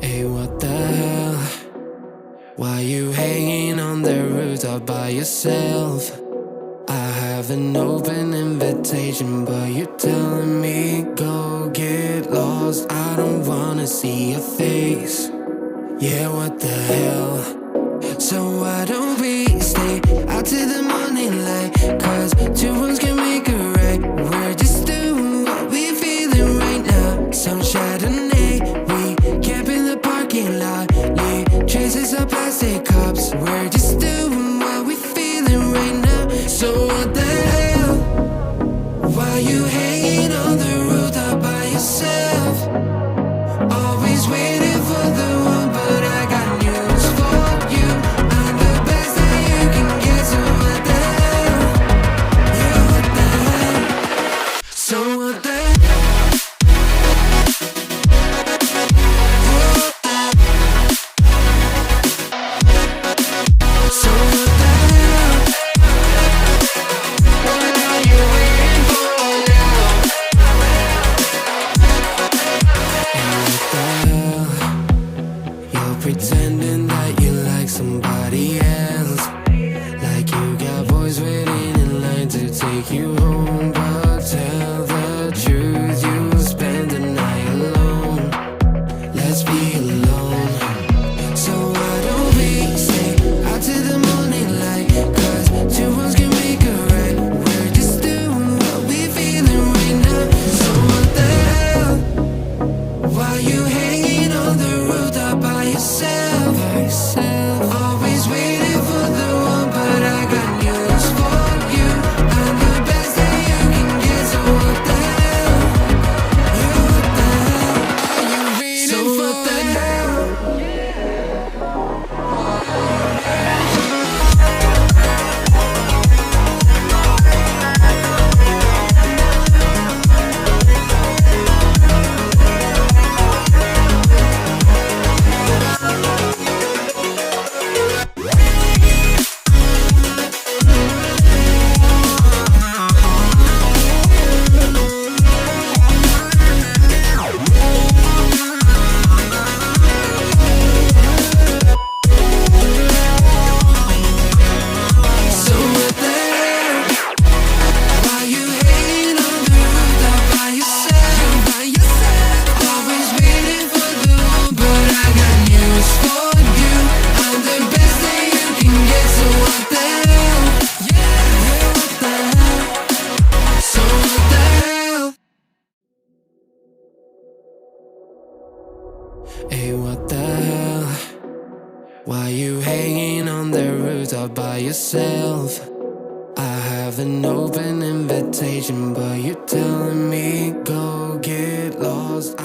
Hey, what the hell? Why you hanging on the rooftop by yourself? I have an open invitation, but you're telling me go get lost. I don't wanna see your face. Yeah, what the hell? So why don't we stay out till the morning light? Cause two wrongs can make a right. We're just doing what we feeling right now. Some Chardonnay, we camp in the parking lot. Leave traces of plastic cups. We're just doing what we feeling right now. So what the hell? Why you hanging on the rooftop by yourself? Always waiting for the one, but I got news for you. I'm the best that you can get, so what the hell? Yeah, what the hell? So what the hell? So what the hell? What are you waiting for now? And what the hell? You're pretending that you like somebody else, like you got boys waiting in line to take you home. But tell the truth, you'll spend the night alone. Let's be alone. So why don't we stay out till the morning light? Cause two wrongs can make a right. We're just doing what we feeling right now. So what the hell? Why you hanging on the rooftop by yourself? Always waiting for the one, but I got news for you. I'm the best that you can get, so what the hell? Yeah, what the hell? Are you waiting so for what the hell? So what the hell? Why you hanging on the rooftop by yourself? Always waiting for the one, but I got news for you. I'm the best that you can get, so what the hell? Yeah, what the hell? So what the hell? Hey, what the hell? Why you hanging on the rooftop by yourself? I have an open invitation, but you're telling me go get lost.